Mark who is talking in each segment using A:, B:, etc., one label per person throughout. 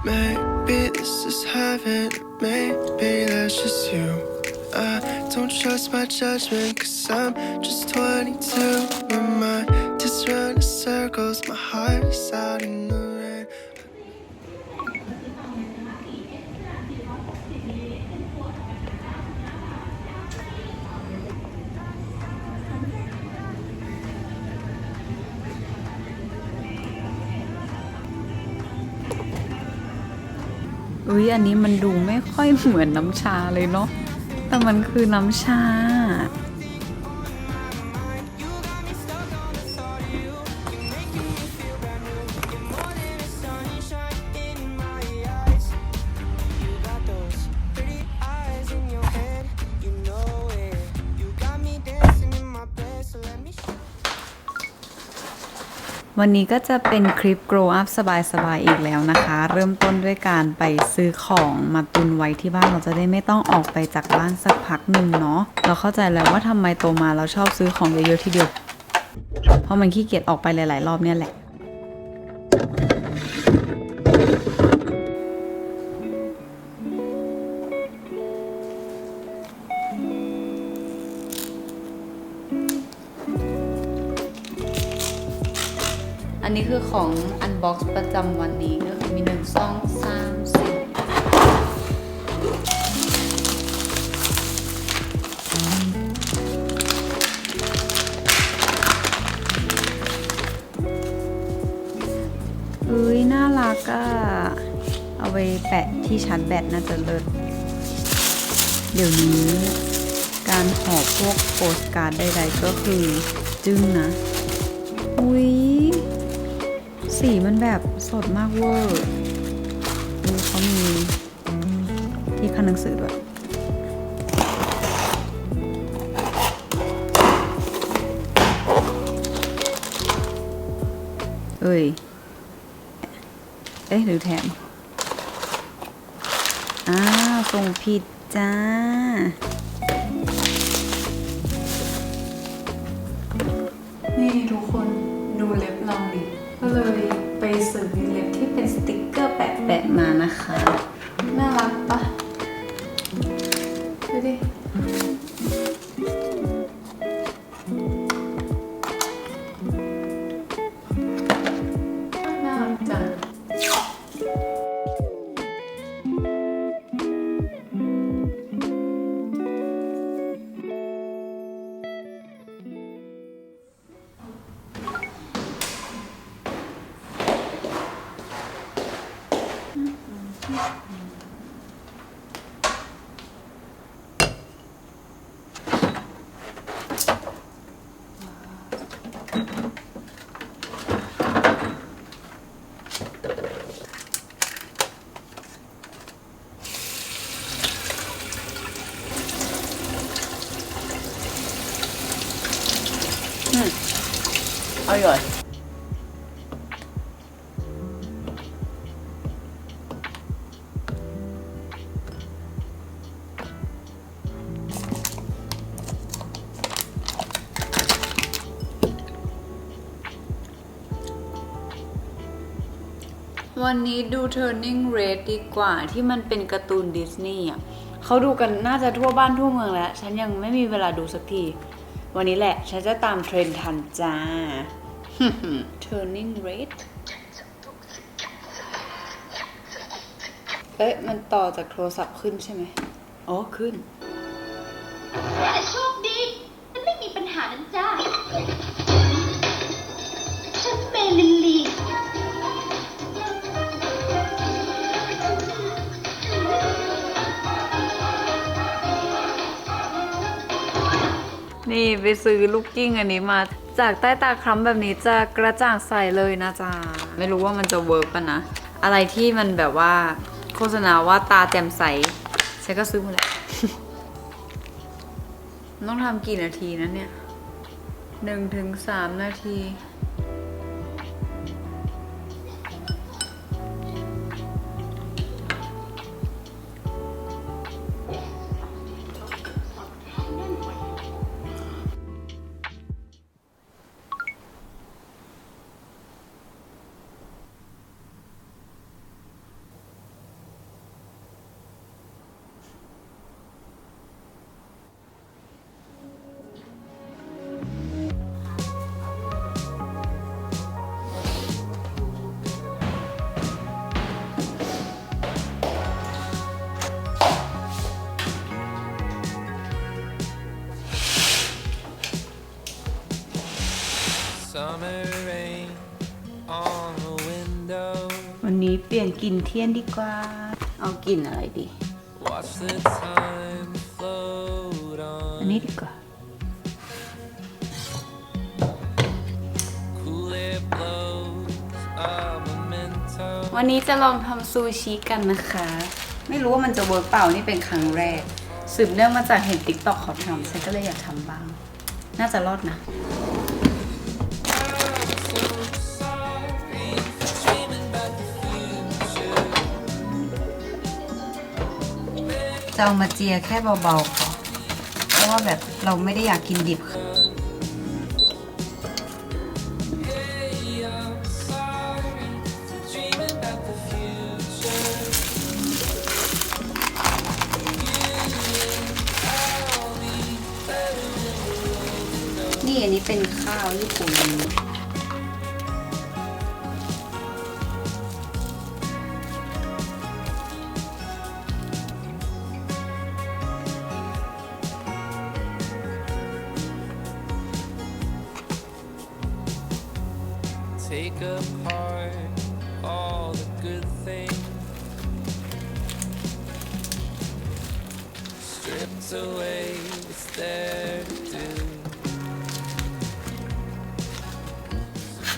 A: Maybe this is heaven, maybe that's just you. I don't trust my judgment, cause I'm just 22. My mind just runs in circles, my heart is out in the rain.
B: อุ๊ยอันนี้มันดูไม่ค่อยเหมือนน้ำชาเลยเนาะแต่มันคือน้ำชาวันนี้ก็จะเป็นคลิป grow up สบายๆอีกแล้วนะคะเริ่มต้นด้วยการไปซื้อของมาตุนไว้ที่บ้านเราจะได้ไม่ต้องออกไปจากบ้านสักพักหนึ่งเนาะเราเข้าใจแล้วว่าทำไมโตมาเราชอบซื้อของเยอะๆทีเดียวเพราะมันขี้เกียจออกไปหลายๆรอบเนี่ยแหละอันนี้คือของ unbox ประจำวันนี้ก็คือมี1 2 3 4น่ารักอ่ะเอาไปแปะที่ชาร์จแบตน่าจะเลิศเดี๋ยวนี้การห่อพวกโปสการ์ดใดๆก็คือจึ้งนะอุ๊ยสีมันแบบสดมากเวอร์ดูเขามีที่ขั้นหนังสือด้วยเอ้ยหรือแถมส่งผิดจ้านี่ทุกคนดูเล็บเราดิก็เลยไปซื้อเล็บที่เป็นสติกเกอร์แปะๆมานะคะน่ารักปะดูดิน่ารักจังอร่อยวันนี้ดู Turning Red ดีกว่าที่มันเป็นการ์ตูนดิสนีย์อ่ะเขาดูกันน่าจะทั่วบ้านทั่วเมืองแล้วฉันยังไม่มีเวลาดูสักทีวันนี้แหละฉันจะตามเทรนด์ทันจ้า Turning Red มันต่อจากโทรศัพท์ขึ้นใช่ไหมอ๋อขึ้น
C: โชคดีฉันไม่มีปัญหานั้นจ้าฉันเมลินลี
B: นี่ไปซื้อลูกกิ้งอันนี้มาจากใต้ตาคล้ำแบบนี้จะกระจ่างใสเลยนะจ๊ะไม่รู้ว่ามันจะเวิร์กป่ะนะอะไรที่มันแบบว่าโฆษณาว่าตาแจ่มใสฉันก็ซื้อหมดแหละ ต้องทำกี่นาทีนะเนี่ย1 ถึง 3 นาที เปลี่ยนกลิ่นเทียนดีกว่า เอากลิ่นอะไรดี
A: Watch the time float
B: อัน
A: on.
B: นี้ดีกว่า
A: Cool air blows a memento.
B: วันนี้จะลองทำซูชิกันนะคะ ไม่รู้ว่ามันจะเวิร์กเปล่านี่เป็นครั้งแรก สืบเนื่องมาจากเห็น TikTok เขาทำฉันก็เลยอยากทำบ้าง น่าจะรอดนะ จะเอามาเจียแค่เบาๆพอเพราะว่าแบบเราไม่ได้อยากกินดิบ นี่อันนี้เป็นข้าวญี่ปุ่น
A: Take apart all the good things, stripped away what's there to do.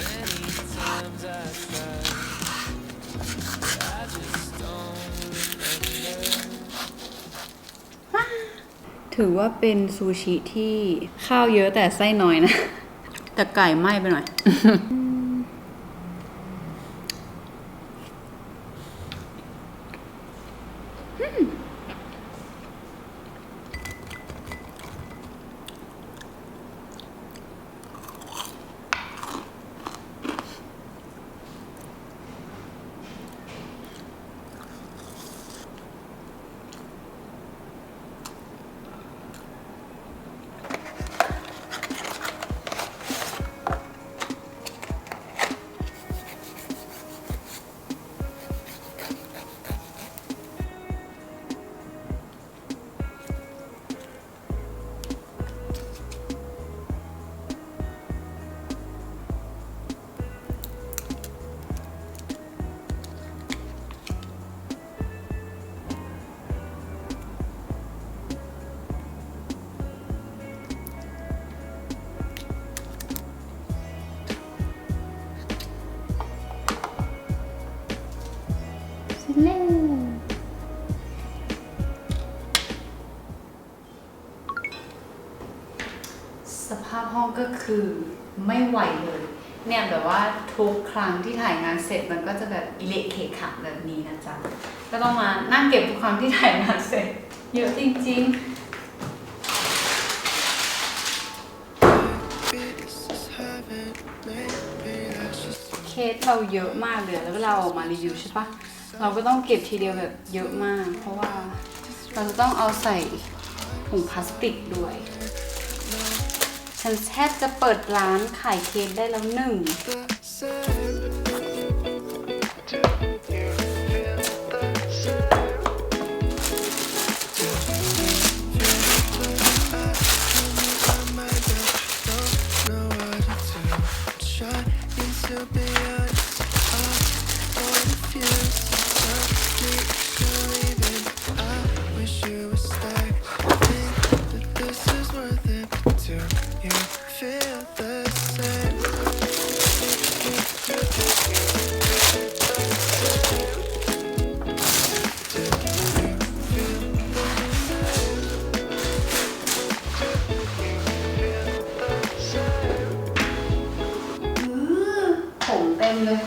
A: Many times I tried, I just don't remember.
B: ถือว่าเป็นซูชิที่ข้าวเยอะแต่ไส้น้อยนะ แต่ไก่ไหม้ไปหน่อย สภาพห้องก็คือไม่ไหวเลย เนี่ยแบบว่าทุกครั้งที่ถ่ายงานเสร็จมันก็จะแบบอิเละเขะขะแบบนี้นะจ๊ะ ก็ต้องมานั่งเก็บทุกครั้งที่ถ่ายงานเสร็จ เยอะจริงๆ เคสเราเยอะมากเลยแล้วเวลาออกมารีวิวใช่ปะเราก็ต้องเก็บทีเดียวแบบเยอะมาก เพราะว่าเราจะต้องเอาใส่ถุงพลาสติกด้วย ฉันแทบจะเปิดร้านขายเค้กได้แล้วหนึ่ง
A: Feel the same.
B: ผมเต็มเลย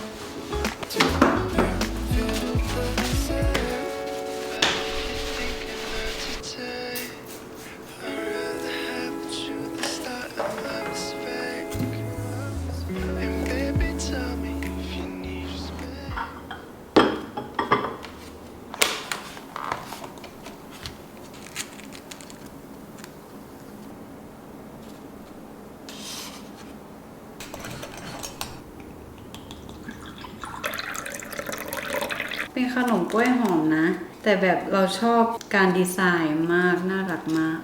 B: เป็นขนมกล้วยหอมนะ แต่แบบเราชอบการดีไซน์มากน่ารักมาก